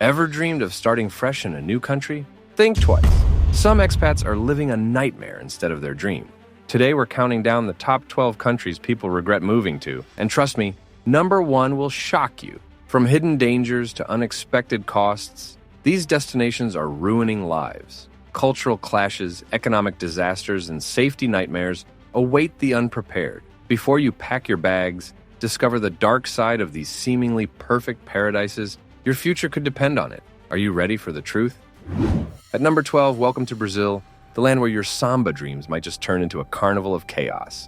Ever dreamed of starting fresh in a new country? Think twice. Some expats are living a nightmare instead of their dream. Today we're counting down the top 12 countries people regret moving to, and trust me, number 1 will shock you. From hidden dangers to unexpected costs, these destinations are ruining lives. Cultural clashes, economic disasters, and safety nightmares await the unprepared. Before you pack your bags, discover the dark side of these seemingly perfect paradises, your future could depend on it. Are you ready for the truth? At number 12, welcome to Brazil, the land where your Samba dreams might just turn into a carnival of chaos.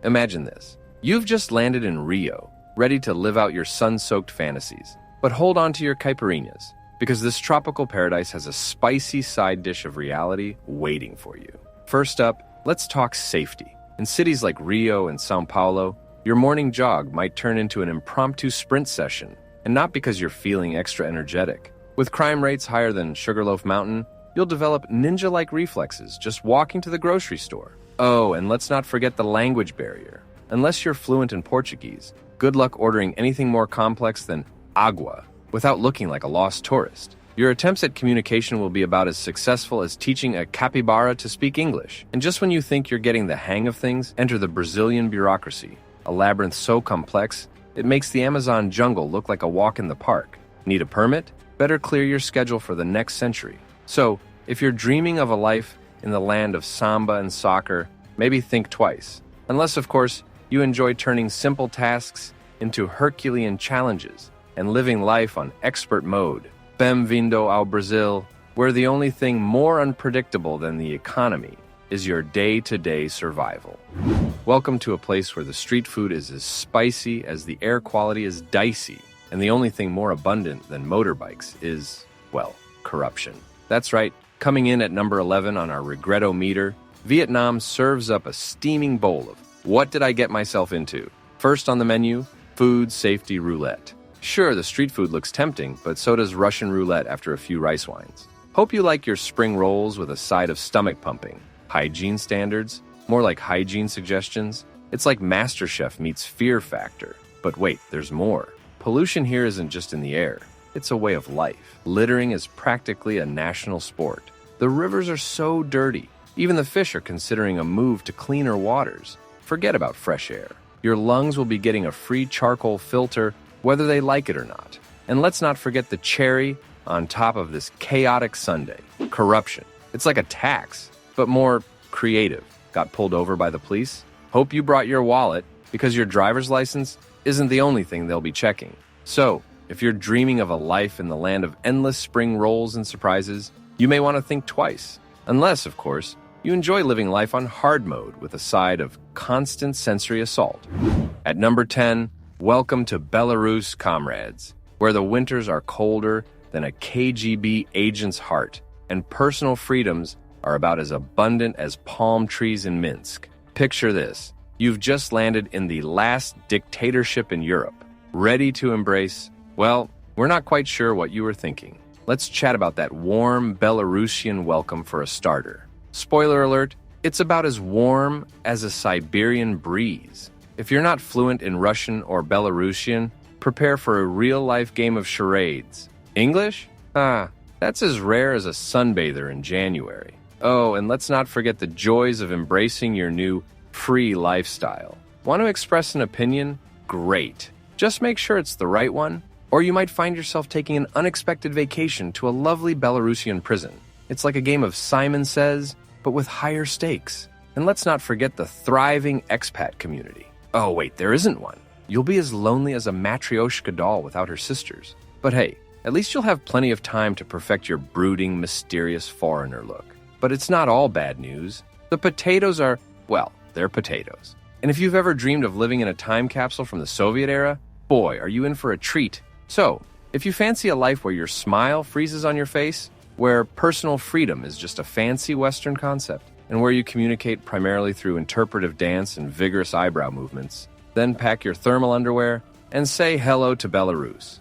Imagine this. You've just landed in Rio, ready to live out your sun-soaked fantasies. But hold on to your caipirinhas, because this tropical paradise has a spicy side dish of reality waiting for you. First up, let's talk safety. In cities like Rio and São Paulo, your morning jog might turn into an impromptu sprint session, and not because you're feeling extra energetic. With crime rates higher than Sugarloaf Mountain, you'll develop ninja-like reflexes just walking to the grocery store. Oh, and let's not forget the language barrier. Unless you're fluent in Portuguese, good luck ordering anything more complex than agua without looking like a lost tourist. Your attempts at communication will be about as successful as teaching a capybara to speak English. And just when you think you're getting the hang of things, enter the Brazilian bureaucracy, a labyrinth so complex, it makes the Amazon jungle look like a walk in the park. Need a permit? Better clear your schedule for the next century. So, if you're dreaming of a life in the land of samba and soccer, maybe think twice. Unless, of course, you enjoy turning simple tasks into Herculean challenges and living life on expert mode. Bem-vindo ao Brazil, where the only thing more unpredictable than the economy is your day-to-day survival. Welcome to a place where the street food is as spicy as the air quality is dicey, and the only thing more abundant than motorbikes is, well, corruption. That's right, coming in at number 11 on our regrettometer, Vietnam serves up a steaming bowl of what did I get myself into? First on the menu, food safety roulette. Sure, the street food looks tempting, but so does Russian roulette after a few rice wines. Hope you like your spring rolls with a side of stomach pumping. Hygiene standards? More like hygiene suggestions? It's like MasterChef meets Fear Factor. But wait, there's more. Pollution here isn't just in the air. It's a way of life. Littering is practically a national sport. The rivers are so dirty. Even the fish are considering a move to cleaner waters. Forget about fresh air. Your lungs will be getting a free charcoal filter whether they like it or not. And let's not forget the cherry on top of this chaotic sundae. Corruption. It's like a tax, but more creative. Got pulled over by the police? Hope you brought your wallet, because your driver's license isn't the only thing they'll be checking. So, if you're dreaming of a life in the land of endless spring rolls and surprises, you may want to think twice. Unless, of course, you enjoy living life on hard mode with a side of constant sensory assault. At number 10, welcome to Belarus, comrades, where the winters are colder than a KGB agent's heart, and personal freedoms are about as abundant as palm trees in Minsk. Picture this. You've just landed in the last dictatorship in Europe, ready to embrace, well, we're not quite sure what you were thinking. Let's chat about that warm Belarusian welcome for a starter. Spoiler alert, it's about as warm as a Siberian breeze. If you're not fluent in Russian or Belarusian, prepare for a real-life game of charades. English? That's as rare as a sunbather in January. Oh, and let's not forget the joys of embracing your new free lifestyle. Want to express an opinion? Great. Just make sure it's the right one, or you might find yourself taking an unexpected vacation to a lovely Belarusian prison. It's like a game of Simon Says, but with higher stakes. And let's not forget the thriving expat community. Oh wait, there isn't one. You'll be as lonely as a Matryoshka doll without her sisters. But hey, at least you'll have plenty of time to perfect your brooding, mysterious foreigner look. But it's not all bad news. The potatoes are, well, they're potatoes. And if you've ever dreamed of living in a time capsule from the Soviet era, boy, are you in for a treat. So, if you fancy a life where your smile freezes on your face, where personal freedom is just a fancy Western concept, and where you communicate primarily through interpretive dance and vigorous eyebrow movements, then pack your thermal underwear and say hello to Belarus.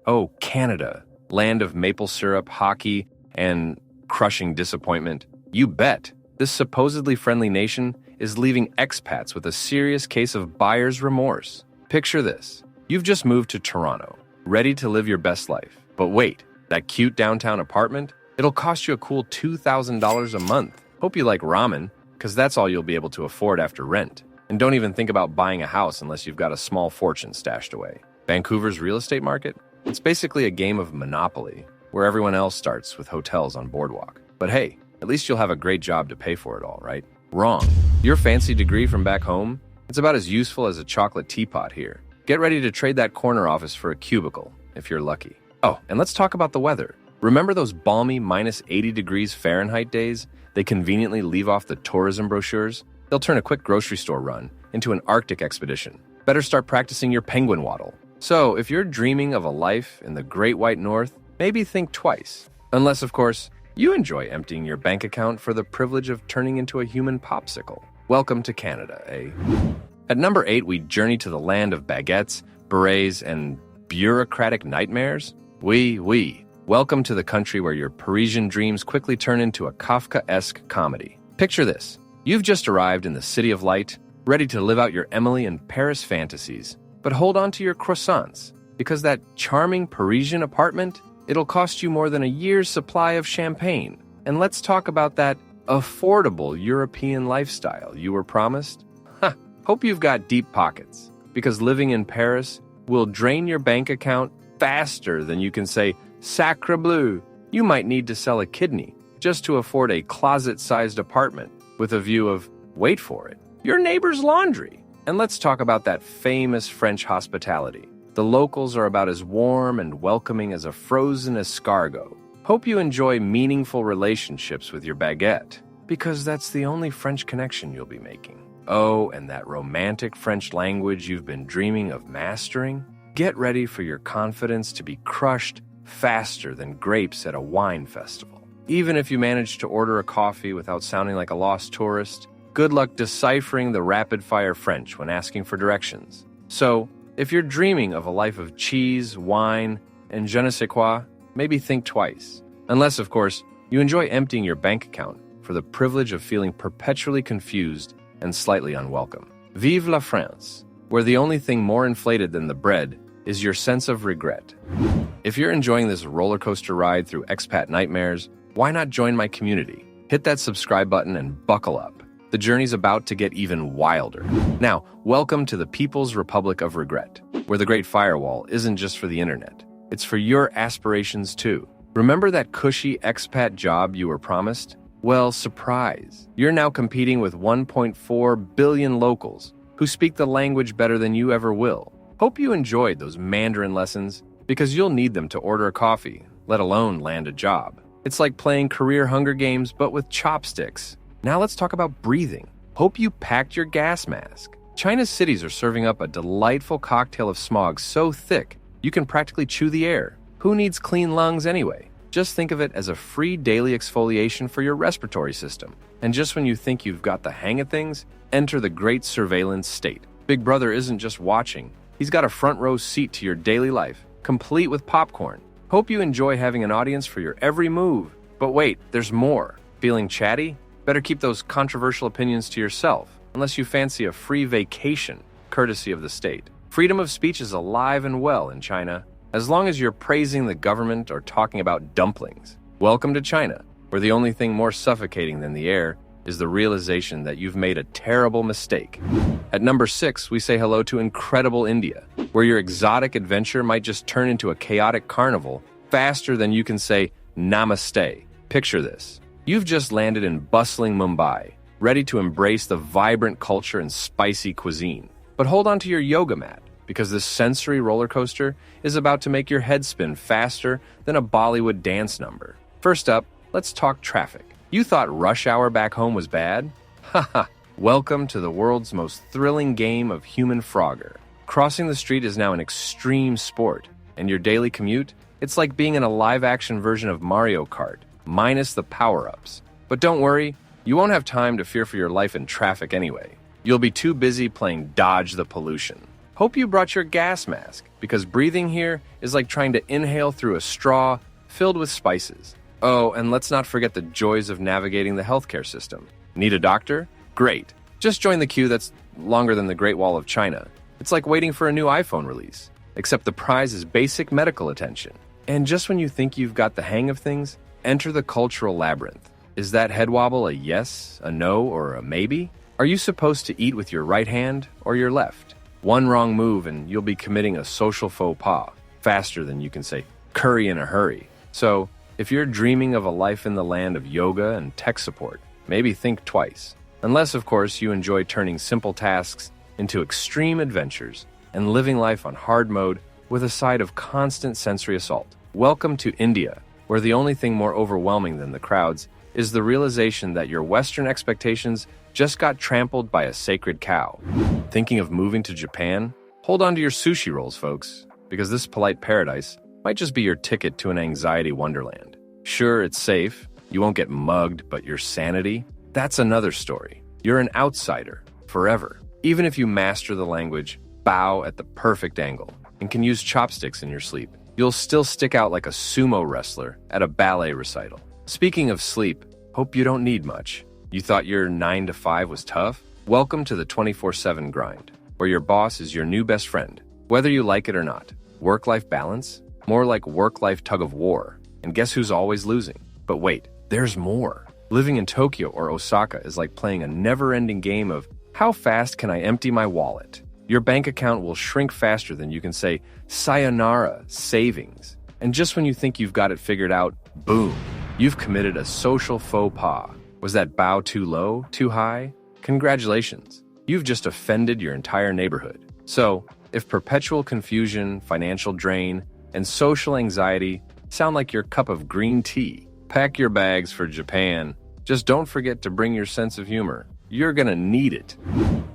Oh, Canada, land of maple syrup, hockey, and crushing disappointment. You bet. This supposedly friendly nation is leaving expats with a serious case of buyer's remorse. Picture this. You've just moved to Toronto, ready to live your best life. But wait, That cute downtown apartment? It'll cost you a cool $2,000 a month. Hope you like ramen, because that's all you'll be able to afford after rent. And don't even think about buying a house unless you've got a small fortune stashed away. Vancouver's real estate market? It's basically a game of Monopoly, where everyone else starts with hotels on Boardwalk. But hey, at least you'll have a great job to pay for it all, right? Wrong. Your fancy degree from back home? It's about as useful as a chocolate teapot here. Get ready to trade that corner office for a cubicle, if you're lucky. Oh, and let's talk about the weather. Remember those balmy minus 80 degrees Fahrenheit days they conveniently leave off the tourism brochures? They'll turn a quick grocery store run into an Arctic expedition. Better start practicing your penguin waddle. So, if you're dreaming of a life in the Great White North, maybe think twice. Unless, of course, you enjoy emptying your bank account for the privilege of turning into a human popsicle. Welcome to Canada, eh? At number 8, we journey to the land of baguettes, berets, and bureaucratic nightmares. Oui. Welcome to the country where your Parisian dreams quickly turn into a Kafka-esque comedy. Picture this. You've just arrived in the City of Light, ready to live out your Emily in Paris fantasies. But hold on to your croissants, because that charming Parisian apartment, it'll cost you more than a year's supply of champagne. And let's talk about that affordable European lifestyle you were promised. Hope you've got deep pockets, because living in Paris will drain your bank account faster than you can say, Sacre bleu. You might need to sell a kidney just to afford a closet-sized apartment with a view of, wait for it, your neighbor's laundry. And let's talk about that famous French hospitality. The locals are about as warm and welcoming as a frozen escargot. Hope you enjoy meaningful relationships with your baguette, because that's the only French connection you'll be making. Oh, and that romantic French language you've been dreaming of mastering? Get ready for your confidence to be crushed faster than grapes at a wine festival. Even if you manage to order a coffee without sounding like a lost tourist, good luck deciphering the rapid-fire French when asking for directions. So, if you're dreaming of a life of cheese, wine, and je ne sais quoi, maybe think twice. Unless, of course, you enjoy emptying your bank account for the privilege of feeling perpetually confused and slightly unwelcome. Vive la France, where the only thing more inflated than the bread is your sense of regret. If you're enjoying this roller coaster ride through expat nightmares, why not join my community? Hit that subscribe button and buckle up. The journey's about to get even wilder. Now, welcome to the People's Republic of Regret, where the Great Firewall isn't just for the internet. It's for your aspirations too. Remember that cushy expat job you were promised? Well, surprise. You're now competing with 1.4 billion locals who speak the language better than you ever will. Hope you enjoyed those Mandarin lessons, because you'll need them to order a coffee, let alone land a job. It's like playing career Hunger Games, but with chopsticks. Now let's talk about breathing. Hope you packed your gas mask. China's cities are serving up a delightful cocktail of smog so thick you can practically chew the air. Who needs clean lungs anyway? Just think of it as a free daily exfoliation for your respiratory system. And just when you think you've got the hang of things, enter the great surveillance state. Big Brother isn't just watching. He's got a front row seat to your daily life, complete with popcorn. Hope you enjoy having an audience for your every move. But wait, there's more. Feeling chatty? Better keep those controversial opinions to yourself, unless you fancy a free vacation, courtesy of the state. Freedom of speech is alive and well in China, as long as you're praising the government or talking about dumplings. Welcome to China, where the only thing more suffocating than the air is the realization that you've made a terrible mistake. At number 6, we say hello to incredible India, where your exotic adventure might just turn into a chaotic carnival faster than you can say namaste. Picture this. You've just landed in bustling Mumbai, ready to embrace the vibrant culture and spicy cuisine. But hold on to your yoga mat, because this sensory roller coaster is about to make your head spin faster than a Bollywood dance number. First up, let's talk traffic. You thought rush hour back home was bad? Haha, welcome to the world's most thrilling game of human Frogger. Crossing the street is now an extreme sport, and your daily commute? It's like being in a live-action version of Mario Kart, minus the power-ups. But don't worry, you won't have time to fear for your life in traffic anyway. You'll be too busy playing Dodge the Pollution. Hope you brought your gas mask, because breathing here is like trying to inhale through a straw filled with spices. Oh, and let's not forget the joys of navigating the healthcare system. Need a doctor? Great. Just join the queue that's longer than the Great Wall of China. It's like waiting for a new iPhone release, except the prize is basic medical attention. And just when you think you've got the hang of things, enter the cultural labyrinth. Is that head wobble a yes, a no, or a maybe? Are you supposed to eat with your right hand or your left? One wrong move and you'll be committing a social faux pas faster than you can say curry in a hurry. So, if you're dreaming of a life in the land of yoga and tech support, maybe think twice. Unless, of course, you enjoy turning simple tasks into extreme adventures and living life on hard mode with a side of constant sensory assault. Welcome to India, where the only thing more overwhelming than the crowds is the realization that your Western expectations just got trampled by a sacred cow. Thinking of moving to Japan? Hold on to your sushi rolls, folks, because this polite paradise might just be your ticket to an anxiety wonderland. Sure, it's safe, you won't get mugged, but your sanity? That's another story. You're an outsider, forever. Even if you master the language, bow at the perfect angle, and can use chopsticks in your sleep, you'll still stick out like a sumo wrestler at a ballet recital. Speaking of sleep, hope you don't need much. You thought your 9 to 5 was tough? Welcome to the 24/7 grind, where your boss is your new best friend, whether you like it or not. Work-life balance? More like work-life tug-of-war. And guess who's always losing? But wait, there's more. Living in Tokyo or Osaka is like playing a never-ending game of how fast can I empty my wallet? Your bank account will shrink faster than you can say, sayonara, savings. And just when you think you've got it figured out, boom, you've committed a social faux pas. Was that bow too low, too high? Congratulations, you've just offended your entire neighborhood. So, if perpetual confusion, financial drain, and social anxiety sound like your cup of green tea, pack your bags for Japan. Just don't forget to bring your sense of humor. You're gonna need it.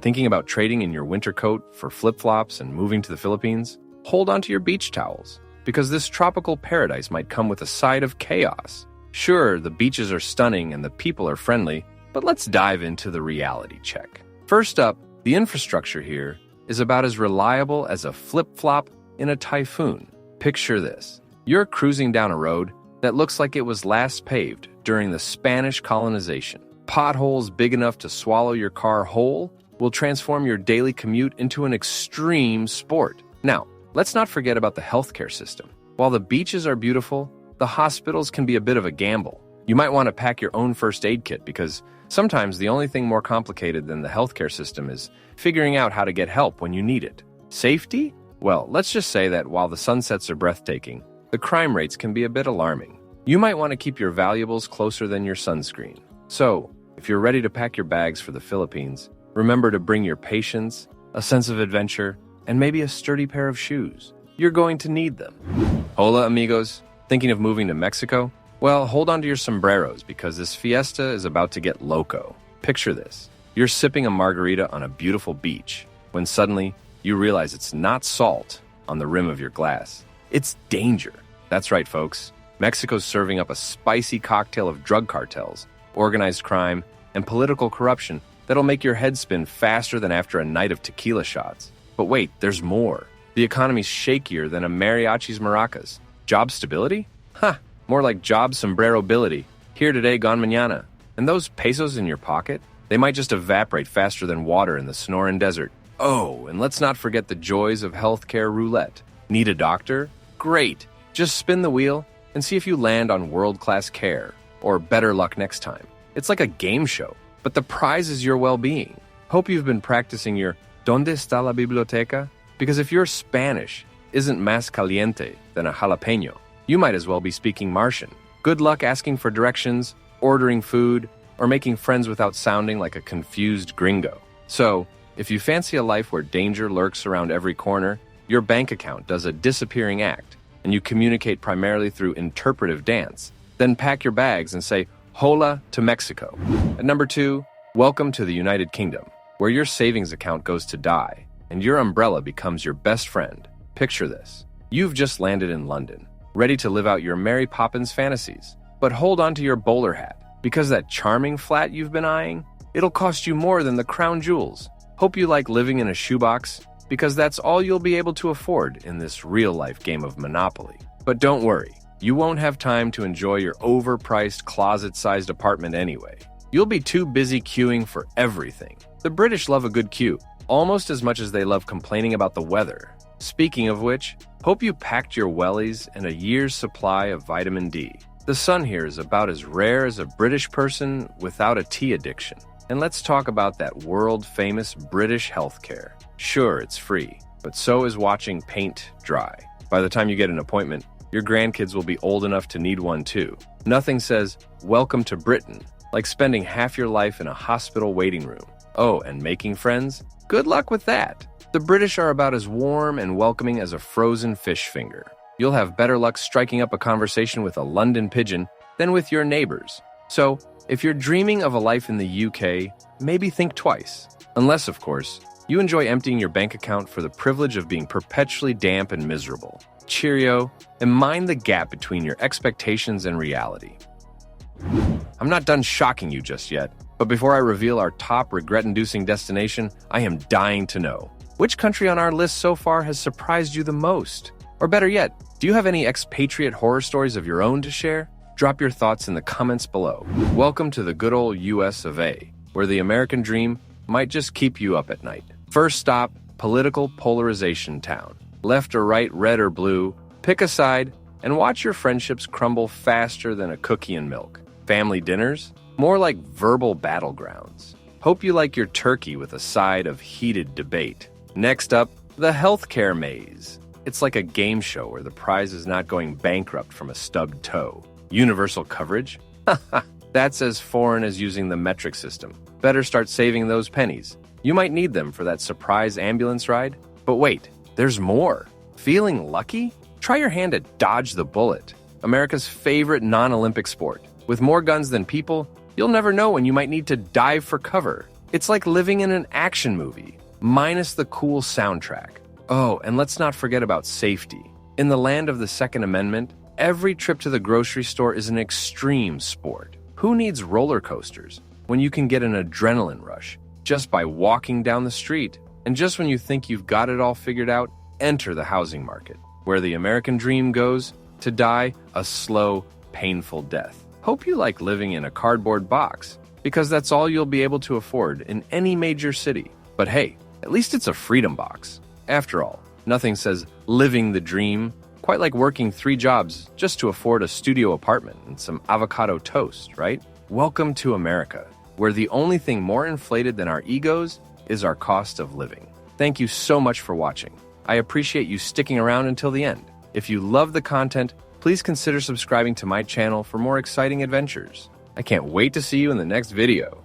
Thinking about trading in your winter coat for flip-flops and moving to the Philippines? Hold on to your beach towels, because this tropical paradise might come with a side of chaos. Sure, the beaches are stunning and the people are friendly, but let's dive into the reality check. First up, the infrastructure here is about as reliable as a flip-flop in a typhoon. Picture this. You're cruising down a road that looks like it was last paved during the Spanish colonization. Potholes big enough to swallow your car whole will transform your daily commute into an extreme sport. Now, let's not forget about the healthcare system. While the beaches are beautiful, the hospitals can be a bit of a gamble. You might want to pack your own first aid kit because sometimes the only thing more complicated than the healthcare system is figuring out how to get help when you need it. Safety? Well, let's just say that while the sunsets are breathtaking, the crime rates can be a bit alarming. You might want to keep your valuables closer than your sunscreen. So, if you're ready to pack your bags for the Philippines, remember to bring your patience, a sense of adventure, and maybe a sturdy pair of shoes. You're going to need them. Hola, amigos. Thinking of moving to Mexico? Well, hold on to your sombreros because this fiesta is about to get loco. Picture this. You're sipping a margarita on a beautiful beach when suddenly you realize it's not salt on the rim of your glass. It's danger. That's right, folks. Mexico's serving up a spicy cocktail of drug cartels, organized crime, and political corruption that'll make your head spin faster than after a night of tequila shots. But wait, there's more. The economy's shakier than a mariachi's maracas. Job stability? Ha! More like job sombrero-bility. Here today, gone mañana. And those pesos in your pocket? They might just evaporate faster than water in the Sonoran Desert. Oh, and let's not forget the joys of healthcare roulette. Need a doctor? Great! Just spin the wheel and see if you land on world-class care, or better luck next time. It's like a game show, but the prize is your well-being. Hope you've been practicing your ¿Dónde está la biblioteca? Because if your Spanish isn't más caliente than a jalapeno, you might as well be speaking Martian. Good luck asking for directions, ordering food, or making friends without sounding like a confused gringo. So, if you fancy a life where danger lurks around every corner, your bank account does a disappearing act, and you communicate primarily through interpretive dance, then pack your bags and say, hola to Mexico. At number 2, welcome to the United Kingdom, where your savings account goes to die, and your umbrella becomes your best friend. Picture this. You've just landed in London, ready to live out your Mary Poppins fantasies. But hold on to your bowler hat, because that charming flat you've been eyeing, it'll cost you more than the crown jewels. Hope you like living in a shoebox, because that's all you'll be able to afford in this real-life game of Monopoly. But don't worry, you won't have time to enjoy your overpriced closet-sized apartment anyway. You'll be too busy queuing for everything. The British love a good queue, almost as much as they love complaining about the weather. Speaking of which, hope you packed your wellies and a year's supply of vitamin D. The sun here is about as rare as a British person without a tea addiction. And let's talk about that world-famous British healthcare. Sure, it's free, but so is watching paint dry. By the time you get an appointment, your grandkids will be old enough to need one too. Nothing says, "Welcome to Britain," like spending half your life in a hospital waiting room. Oh, and making friends? Good luck with that. The British are about as warm and welcoming as a frozen fish finger. You'll have better luck striking up a conversation with a London pigeon than with your neighbors. So, if you're dreaming of a life in the UK, maybe think twice. Unless, of course, you enjoy emptying your bank account for the privilege of being perpetually damp and miserable. Cheerio, and mind the gap between your expectations and reality. I'm not done shocking you just yet, but before I reveal our top regret-inducing destination, I am dying to know. Which country on our list so far has surprised you the most? Or better yet, do you have any expatriate horror stories of your own to share? Drop your thoughts in the comments below. Welcome to the good old US of A, where the American dream might just keep you up at night. First stop, political polarization town. Left or right, red or blue, pick a side, and watch your friendships crumble faster than a cookie and milk. Family dinners? More like verbal battlegrounds. Hope you like your turkey with a side of heated debate. Next up, the healthcare maze. It's like a game show where the prize is not going bankrupt from a stubbed toe. Universal coverage? That's as foreign as using the metric system. Better start saving those pennies. You might need them for that surprise ambulance ride. But wait, there's more. Feeling lucky? Try your hand at dodge the bullet, America's favorite non-Olympic sport. With more guns than people, you'll never know when you might need to dive for cover. It's like living in an action movie, minus the cool soundtrack. Oh, and let's not forget about safety. In the land of the Second Amendment, every trip to the grocery store is an extreme sport. Who needs roller coasters when you can get an adrenaline rush just by walking down the street? And just when you think you've got it all figured out, enter the housing market, where the American dream goes to die a slow, painful death. Hope you like living in a cardboard box, because that's all you'll be able to afford in any major city. But hey, at least it's a freedom box. After all, nothing says living the dream quite like working 3 jobs just to afford a studio apartment and some avocado toast, right? Welcome to America, where the only thing more inflated than our egos is our cost of living. Thank you so much for watching. I appreciate you sticking around until the end. If you love the content, please consider subscribing to my channel for more exciting adventures. I can't wait to see you in the next video.